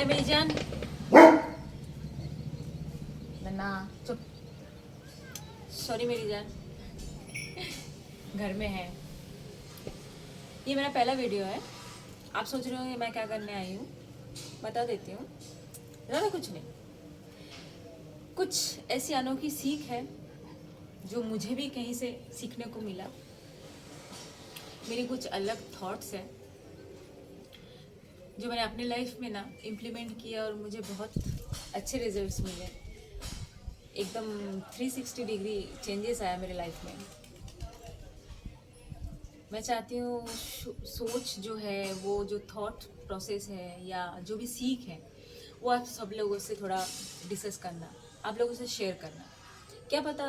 मेरी जान। नन्ना चुप। सॉरी मेरी जान, घर में है। ये मेरा पहला वीडियो है। आप सोच रहे हो मैं क्या करने आई हूँ, बता देती हूँ। ज़्यादा कुछ नहीं, कुछ ऐसी अनोखी सीख है जो मुझे भी कहीं से सीखने को मिला। मेरी कुछ अलग थॉट्स हैं जो मैंने अपनी लाइफ में ना इम्प्लीमेंट किया और मुझे बहुत अच्छे रिजल्ट्स मिले। एकदम 360 डिग्री चेंजेस आया मेरे लाइफ में। मैं चाहती हूँ सोच जो है, वो जो थॉट प्रोसेस है या जो भी सीख है, वो आप सब लोगों से थोड़ा डिस्कस करना, आप लोगों से शेयर करना। क्या पता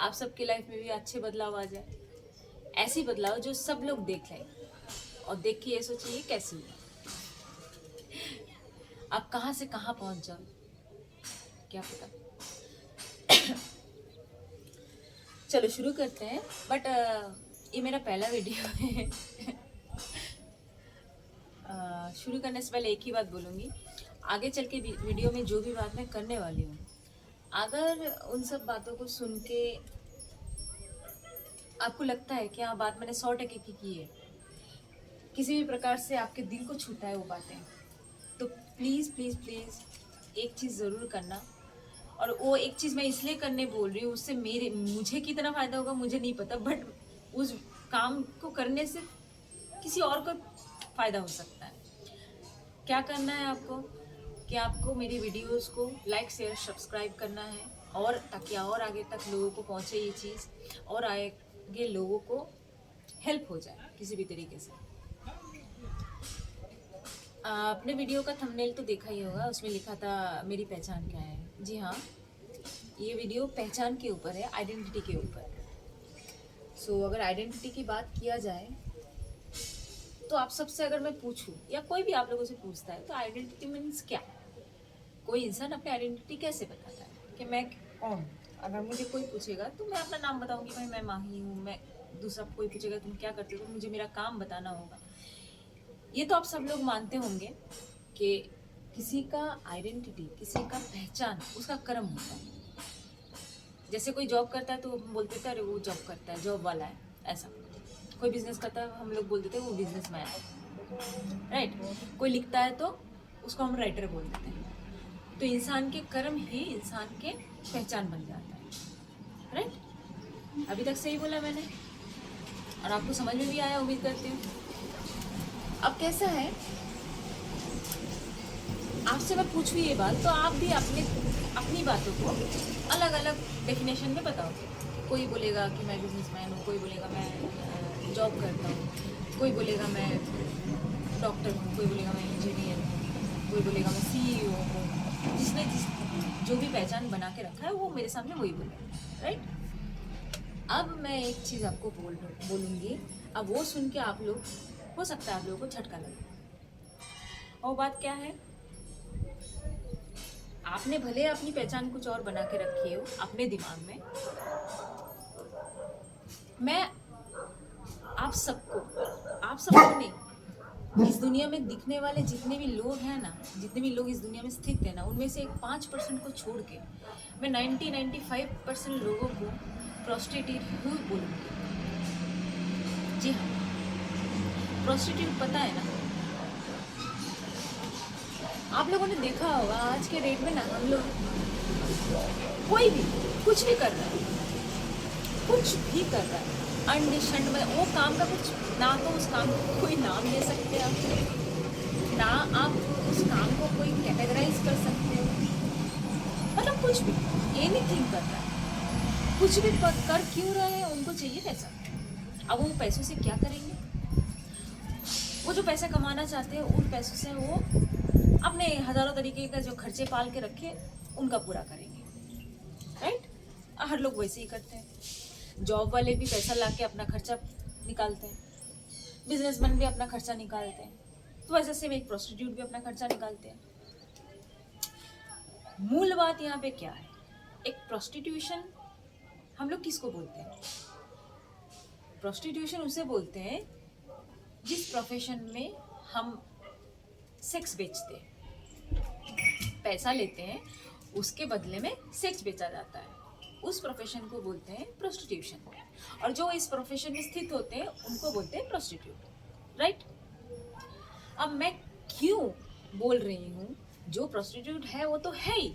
आप सबकी लाइफ में भी अच्छे बदलाव आ जाए, ऐसी बदलाव जो सब लोग देख लें और देख के ये सोचिए ये कैसी है, आप कहाँ से कहाँ पहुँच जाओ, क्या पता। चलो शुरू करते हैं। बट ये मेरा पहला वीडियो है। शुरू करने से पहले एक ही बात बोलूँगी, आगे चल के वीडियो में जो भी बात मैं करने वाली हूँ, अगर उन सब बातों को सुन के आपको लगता है कि हाँ बात मैंने 100% की है, किसी भी प्रकार से आपके दिल को छूता है वो बातें, तो प्लीज़ प्लीज़ प्लीज़ एक चीज़ ज़रूर करना। और वो एक चीज़ मैं इसलिए करने बोल रही हूँ, उससे मुझे कितना फ़ायदा होगा मुझे नहीं पता, बट उस काम को करने से किसी और को फ़ायदा हो सकता है। क्या करना है आपको कि आपको मेरी वीडियोस को लाइक शेयर सब्सक्राइब करना है, और ताकि और आगे तक लोगों को पहुँचे ये चीज़, और आगे लोगों को हेल्प हो जाए किसी भी तरीके से। आपने वीडियो का थंबनेल तो देखा ही होगा, उसमें लिखा था मेरी पहचान क्या है। जी हाँ, ये वीडियो पहचान के ऊपर है, आइडेंटिटी के ऊपर। सो अगर आइडेंटिटी की बात किया जाए तो आप सबसे अगर मैं पूछूं या कोई भी आप लोगों से पूछता है तो आइडेंटिटी मीन्स क्या। कोई इंसान अपनी आइडेंटिटी कैसे बताता है कि मैं कौन हूँ। अगर मुझे कोई पूछेगा तो मैं अपना नाम बताऊंगी, भाई मैं माही हूँ। मैं दूसरा कोई पूछेगा तुम क्या करते हो तो मुझे मेरा काम बताना होगा। ये तो आप सब लोग मानते होंगे कि किसी का आइडेंटिटी, किसी का पहचान उसका कर्म होता है। जैसे कोई जॉब करता है तो हम बोलते थे अरे वो जॉब करता है, जॉब वाला है, ऐसा। कोई बिजनेस करता है हम लोग बोलते थे वो बिजनेस मैन है, राइट। कोई लिखता है तो उसको हम राइटर बोल देते हैं। तो इंसान के कर्म ही इंसान के पहचान बन जाता है, राइट। अभी तक सही बोला मैंने, और आपको समझ में भी आया उम्मीद करती हूँ। अब कैसा है, आपसे मैं पूछूँ ये बात तो आप भी अपनी बातों को अलग अलग डेफिनेशन में बताओगे। कोई बोलेगा कि मैं बिजनेसमैन हूँ, कोई बोलेगा मैं जॉब करता हूँ, कोई बोलेगा मैं डॉक्टर हूँ, कोई बोलेगा मैं इंजीनियर हूँ, कोई बोलेगा मैं CEO हूँ। जिसने जो भी पहचान बना के रखा है वो मेरे सामने वही बोलेगा, राइट। अब मैं एक चीज़ आपको बोलूँगी, अब वो सुन के आप लोग, हो सकता है आप लोगों को झटका लगे। और बात क्या है, आपने भले अपनी पहचान कुछ और बना के रखी हो अपने दिमाग में। मैं आप सबको नहीं, इस दुनिया में दिखने वाले जितने भी लोग हैं ना, जितने भी लोग इस दुनिया में स्थित हैं ना, उनमें से एक 5% को छोड़ के मैं 95% लोगों को प्रोस्टिट्यूट ही बोलूँगी। जी हाँ, प्रोस्टिट्यूट पता है ना, आप लोगों ने देखा होगा आज के डेट में ना, हम लोग कोई भी कुछ भी कर रहा है, कुछ भी कर रहा है अनडिशन्ड में, वो काम का कुछ ना, तो उस काम को कोई नाम दे सकते हैं आप ना, आप उस काम को कोई कैटेगराइज कर सकते हो, मतलब कुछ भी एनीथिंग कर रहा है, कुछ भी कर क्यों रहे हैं, उनको चाहिए पैसा। अब वो पैसों से क्या करेंगे, वो जो पैसा कमाना चाहते हैं उन पैसों से वो अपने हज़ारों तरीके का जो खर्चे पाल के रखे उनका पूरा करेंगे, राइट। हर लोग वैसे ही करते हैं। जॉब वाले भी पैसा ला के अपना खर्चा निकालते हैं, बिजनेसमैन भी अपना खर्चा निकालते हैं, तो वैसे से एक प्रोस्टिट्यूट भी अपना खर्चा निकालते हैं। मूल बात यहाँ पे क्या है, एक प्रोस्टिट्यूशन हम लोग किसको बोलते हैं, प्रोस्टिट्यूशन उसे बोलते हैं जिस प्रोफेशन में हम सेक्स बेचते हैं, पैसा लेते हैं, उसके बदले में सेक्स बेचा जाता है, उस प्रोफेशन को बोलते हैं प्रोस्टिट्यूशन। और जो इस प्रोफेशन में स्थित होते हैं उनको बोलते हैं प्रोस्टिट्यूट, राइट। अब मैं क्यों बोल रही हूँ, जो प्रोस्टिट्यूट है वो तो है ही,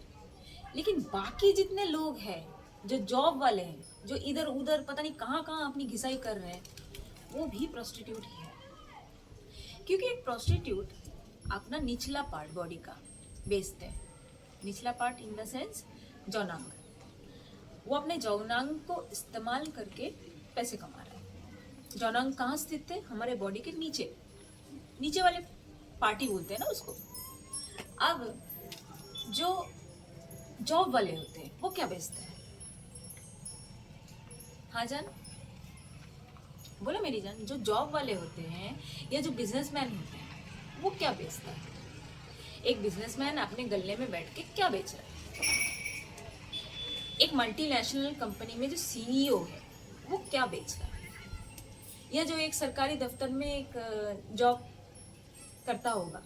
लेकिन बाकी जितने लोग हैं जो जॉब वाले हैं, जो इधर उधर पता नहीं कहाँ कहाँ अपनी घिसाई कर रहे हैं, वो भी प्रोस्टिट्यूट ही है। क्योंकि एक प्रोस्टिट्यूट अपना निचला पार्ट बॉडी का बेचते हैं। निचला पार्ट इन द सेंस जौनांग, वो अपने जौनांग को इस्तेमाल करके पैसे कमा रहे हैं। जौनांग कहाँ स्थित है? हमारे बॉडी के नीचे, नीचे वाले पार्टी बोलते हैं ना उसको। अब जो जॉब वाले होते हैं वो क्या बेचते हैं? हाँ जान, बोलो मेरी जान। जो जॉब वाले होते हैं या जो बिजनेसमैन होते हैं वो क्या बेचता है? एक बिजनेसमैन अपने गले में बैठ के क्या बेच रहा है? एक मल्टीनेशनल कंपनी में जो सीईओ है वो क्या बेच रहा है? या जो एक सरकारी दफ्तर में एक जॉब करता होगा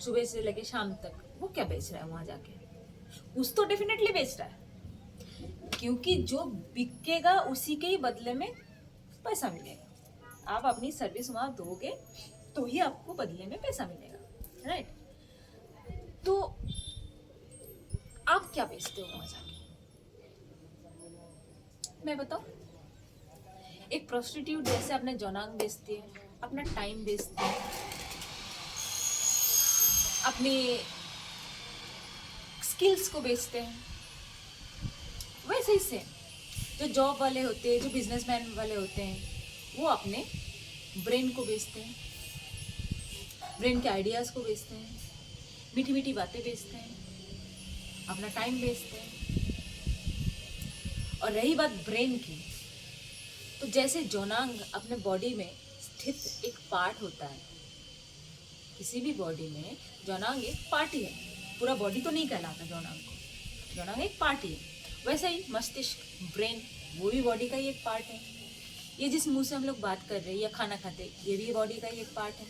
सुबह से लेके शाम तक, वो क्या बेच रहा है वहां जाके? कुछ तो डेफिनेटली बेच रहा है, क्योंकि जो बिकेगा उसी के ही बदले में पैसा मिलेगा। आप अपनी सर्विस वहां दोगे तो ही आपको बदले में पैसा मिलेगा, राइट। तो आप क्या बेचते हो वहां जाके? मैं बताऊं, एक प्रोस्टिट्यूट जैसे अपने जौनांग बेचती है, अपना टाइम बेचती है, अपने स्किल्स को बेचते हैं, वैसे ही से जो जॉब वाले होते हैं, जो बिजनेसमैन वाले होते हैं, वो अपने ब्रेन को बेचते हैं, ब्रेन के आइडियाज़ को बेचते हैं, मीठी मीठी बातें बेचते हैं, अपना टाइम बेचते हैं। और रही बात ब्रेन की, तो जैसे जौनांग अपने बॉडी में स्थित एक पार्ट होता है, किसी भी बॉडी में जौनांग एक पार्ट ही है, पूरा बॉडी तो नहीं कहलाता जौनांग को, जौनांग एक पार्ट ही है। वैसे ही मस्तिष्क, ब्रेन, वो भी बॉडी का ही एक पार्ट है। ये जिस मुंह से हम लोग बात कर रहे हैं या खाना खाते, ये भी बॉडी का ही एक पार्ट है।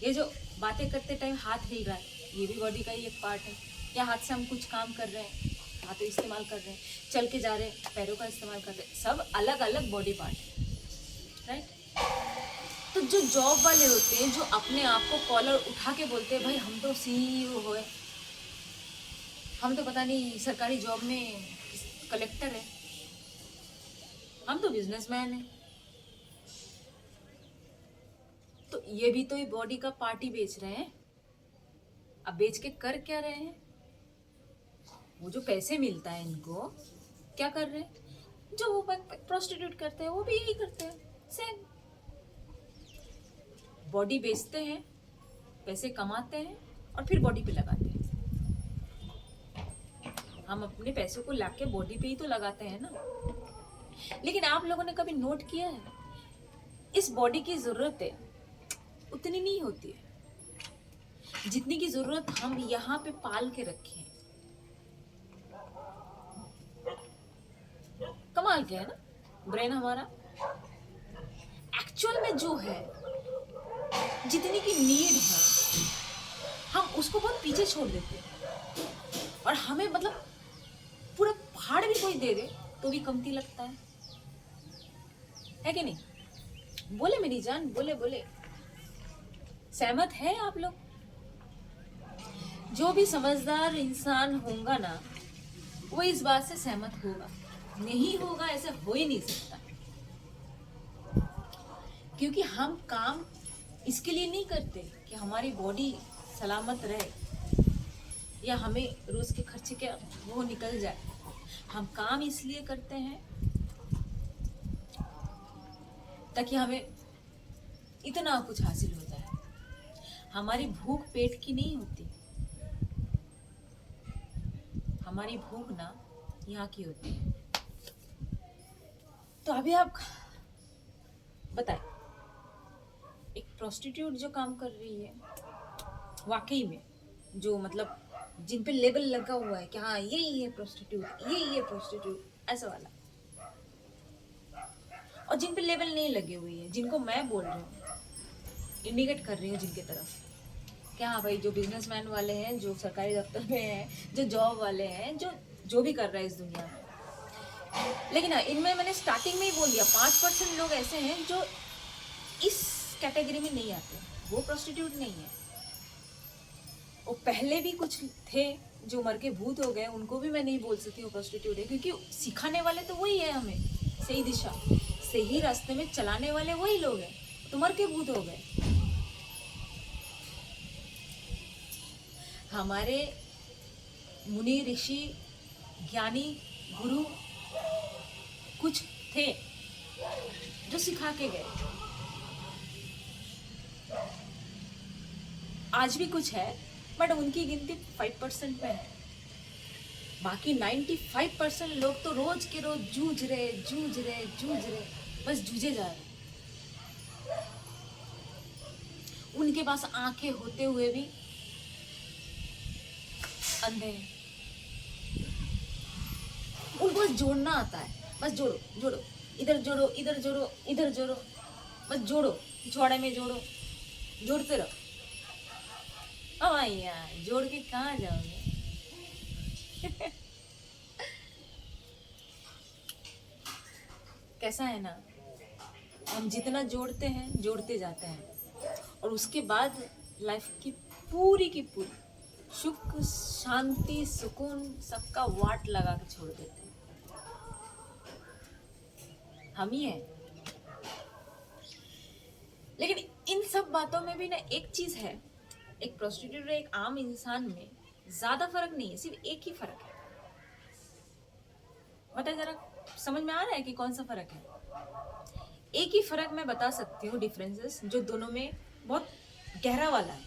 ये जो बातें करते टाइम हाथ हिल रहा है, ये भी बॉडी का ही एक पार्ट है। या हाथ से हम कुछ काम कर रहे हैं, हाथों इस्तेमाल कर रहे हैं, चल के जा रहे हैं, पैरों का इस्तेमाल कर रहे हैं, सब अलग अलग बॉडी पार्ट है, राइट। तो जो जॉब वाले होते हैं, जो अपने आप को कॉलर उठा के बोलते हैं भाई हम तो सीईओ हो, हम तो पता नहीं सरकारी जॉब में कलेक्टर है, हम तो बिजनेसमैन है, तो ये भी तो ये बॉडी का पार्ट ही बेच रहे हैं। अब बेच के कर क्या रहे हैं? वो जो पैसे मिलता है इनको क्या कर रहे हैं? जो वो प्रोस्टिट्यूट करते हैं वो भी यही करते हैं, सेम। बॉडी बेचते हैं, पैसे कमाते हैं और फिर बॉडी पे लगाते हैं। हम अपने पैसों को लाके बॉडी पे ही तो लगाते हैं ना। लेकिन आप लोगों ने कभी नोट किया है, इस बॉडी की जरूरत है उतनी नहीं होती है जितनी की जरूरत हम यहाँ पे पाल के रखे हैं। कमाल क्या है ना, ब्रेन हमारा एक्चुअल में जो है, जितनी की नीड है, हम उसको बहुत पीछे छोड़ देते हैं। और हमें मतलब पूरा पहाड़ भी कोई दे दे तो भी कमती लगता है कि नहीं? बोले मेरी जान, बोले बोले, सहमत है आप लोग? जो भी समझदार इंसान होगा ना, वो इस बात से सहमत होगा। नहीं होगा ऐसा हो ही नहीं सकता, क्योंकि हम काम इसके लिए नहीं करते कि हमारी बॉडी सलामत रहे या हमें रोज के खर्चे के वो निकल जाए। हम काम इसलिए करते हैं ताकि हमें इतना कुछ हासिल हो जाए। हमारी भूख पेट की नहीं होती, हमारी भूख ना यहाँ की होती है। तो अभी आप बताएं, एक प्रोस्टिट्यूट जो काम कर रही है, वाकई में जो मतलब जिन पे लेबल लगा हुआ है कि हाँ यही है प्रोस्टिट्यूट, यही है प्रोस्टिट्यूट, ऐसा वाला, और जिन पे लेबल नहीं लगे हुए हैं, जिनको मैं बोल रही हूँ, इंडिकेट कर रही हूँ जिनके तरफ, क्या हाँ भाई, जो बिजनेसमैन वाले हैं, जो सरकारी दफ्तर में हैं, जो जॉब वाले हैं, जो भी कर रहे हैं इस दुनिया में। लेकिन हाँ, इनमें मैंने स्टार्टिंग में ही बोल दिया 5% लोग ऐसे हैं जो इस कैटेगरी में नहीं आते, वो प्रोस्टिट्यूट नहीं है। वो पहले भी कुछ थे जो मर के भूत हो गए, उनको भी मैं नहीं बोल सकती वो प्रोस्टिट्यूट है, क्योंकि सिखाने वाले तो वही है हमें, सही दिशा सही रास्ते में चलाने वाले वही लोग हैं, तो मर के भूत हो गए। हमारे मुनि ऋषि ज्ञानी गुरु कुछ थे जो सिखा के गए, आज भी कुछ है, बट उनकी गिनती 5% में है। बाकी 95% लोग तो रोज के रोज जूझ रहे, बस जूझे जा रहे। उनके पास आंखें होते हुए भी अंधे हैं। उनको बस जोड़ना आता है, बस जोड़ो, इधर जोड़ो, इधर जोड़ो, इधर जोड़ो, बस जोड़ो, पिछवाड़े में जोड़ो, जोड़ते रहो। अब यार जोड़ के कहाँ जाओगे? कैसा है ना, हम जितना जोड़ते हैं जोड़ते जाते हैं, और उसके बाद लाइफ की पूरी सुख शांति सुकून सबका वाट लगा के छोड़ देते हैं। हम ही हैं। लेकिन इन सब बातों में भी ना एक चीज है, एक प्रोस्टिट्यूट और एक आम इंसान में ज्यादा फर्क नहीं है, सिर्फ एक ही फर्क है। बताइए जरा, समझ में आ रहा है कि कौन सा फर्क है? एक ही फर्क मैं बता सकती हूँ, डिफरेंसेस जो दोनों में बहुत गहरा वाला है,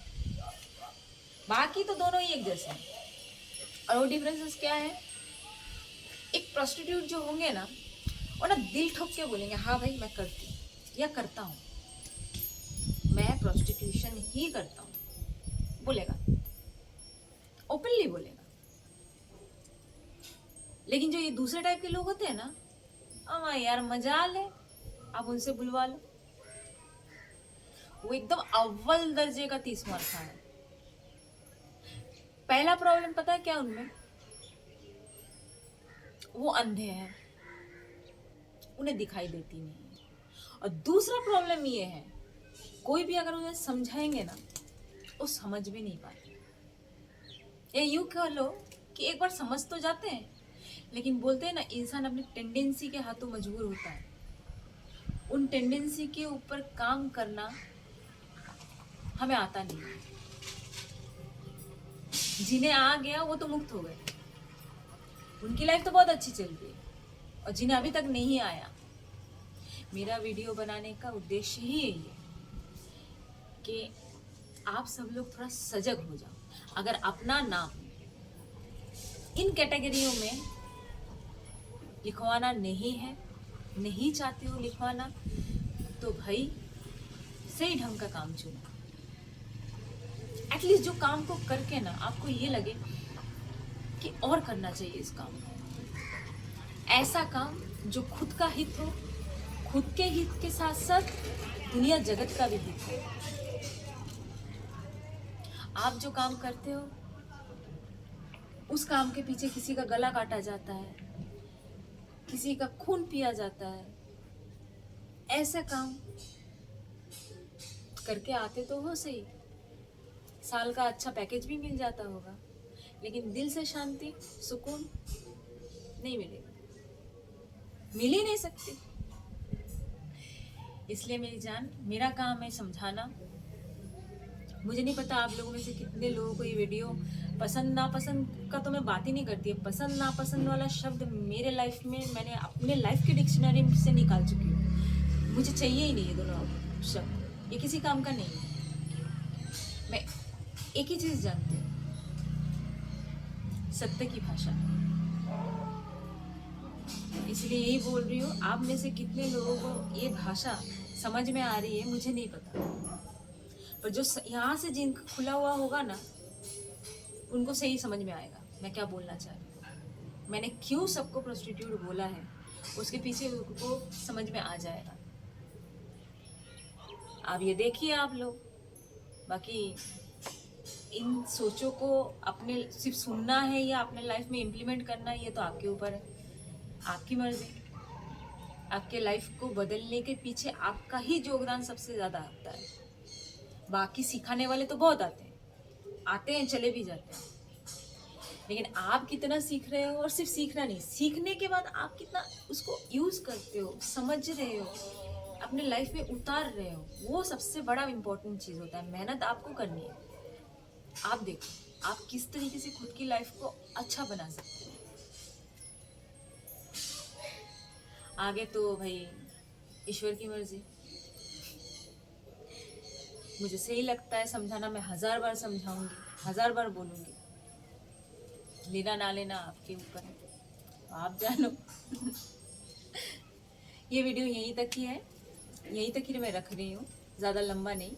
बाकी तो दोनों ही एक जैसे हैं। और वो डिफरेंसेस क्या है? एक प्रोस्टिट्यूट जो होंगे ना, वो ना दिल ठोक के बोलेंगे हाँ भाई मैं करती हूँ या करता हूँ, मैं प्रोस्टिट्यूशन ही करता हूँ, बोलेगा, ओपनली बोलेगा। लेकिन जो ये दूसरे टाइप के लोग होते हैं ना, अब यार मजाल है, आप उनसे बुलवा लो, वो एकदम अव्वल दर्जे का 30 मार खा है। पहला प्रॉब्लम पता है क्या उनमें? वो अंधे हैं, उन्हें दिखाई देती नहीं है। और दूसरा प्रॉब्लम ये है, कोई भी अगर उन्हें समझाएंगे ना, वो समझ भी नहीं पाते। या यूं कह लो कि एक बार समझ तो जाते हैं, लेकिन बोलते हैं ना, इंसान अपनी टेंडेंसी के हाथों मजबूर होता है। उन टेंडेंसी के ऊपर काम करना हमें आता नहीं है। जिन्हें आ गया वो तो मुक्त हो गए, उनकी लाइफ तो बहुत अच्छी चल रही है, और जिन्हें अभी तक नहीं आया, मेरा वीडियो बनाने का उद्देश्य ही यही है कि आप सब लोग थोड़ा सजग हो जाओ। अगर अपना नाम इन कैटेगरियों में लिखवाना नहीं है, नहीं चाहते हो लिखवाना, तो भाई सही ढंग का काम चुनो। एटलीस्ट जो काम को करके ना आपको ये लगे कि और करना चाहिए इस काम को, ऐसा काम जो खुद का हित हो, खुद के हित के साथ साथ दुनिया जगत का भी हित हो। आप जो काम करते हो उस काम के पीछे किसी का गला काटा जाता है, किसी का खून पिया जाता है, ऐसा काम करके आते तो हो सही, साल का अच्छा पैकेज भी मिल जाता होगा, लेकिन दिल से शांति सुकून नहीं मिलेगा, मिल ही नहीं सकती। इसलिए मेरी जान, मेरा काम है समझाना। मुझे नहीं पता आप लोगों में से कितने लोगों को ये वीडियो पसंद नापसंद का तो मैं बात ही नहीं करती है। पसंद नापसंद वाला शब्द मेरे लाइफ में मैंने अपने लाइफ की डिक्शनरी से निकाल चुकी हूँ। मुझे चाहिए ही नहीं ये दोनों शब्द, ये किसी काम का नहीं है। मैं एक ही चीज़ जानती हूँ, सत्य की भाषा। इसलिए यही बोल रही हूँ, आप में से कितने लोगों को ये भाषा समझ में आ रही है मुझे नहीं पता, पर जो यहाँ से जिनका खुला हुआ होगा ना, उनको सही समझ में आएगा मैं क्या बोलना चाह रही हूँ, मैंने क्यों सबको प्रोस्टिट्यूट बोला है, उसके पीछे उनको समझ में आ जाएगा। आप ये देखिए आप लोग, बाकी इन सोचों को अपने सिर्फ सुनना है या अपने लाइफ में इम्प्लीमेंट करना है, ये तो आपके ऊपर है, आपकी मर्जी। आपके लाइफ को बदलने के पीछे आपका ही योगदान सबसे ज़्यादा आता है। बाकी सिखाने वाले तो बहुत आते हैं चले भी जाते हैं, लेकिन आप कितना सीख रहे हो, और सिर्फ सीखना नहीं, सीखने के बाद आप कितना उसको यूज करते हो, समझ रहे हो, अपने लाइफ में उतार रहे हो, वो सबसे बड़ा इम्पोर्टेंट चीज़ होता है। मेहनत आपको करनी है। आप देखो आप किस तरीके से खुद की लाइफ को अच्छा बना सकते हो। आगे तो भाई ईश्वर की मर्जी। मुझे सही लगता है समझाना, मैं 1000 बार समझाऊंगी, 1000 बार बोलूंगी। लेना ना लेना आपके ऊपर है, तो आप जानो। ये वीडियो यहीं तक ही है, यहीं तक ही मैं रख रही हूँ, ज़्यादा लंबा नहीं।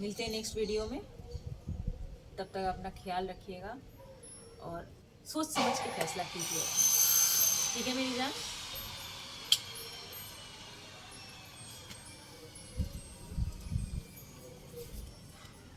मिलते हैं नेक्स्ट वीडियो में, तब तक अपना ख्याल रखिएगा और सोच समझ के फैसला कीजिएगा। ठीक है मेरी जान।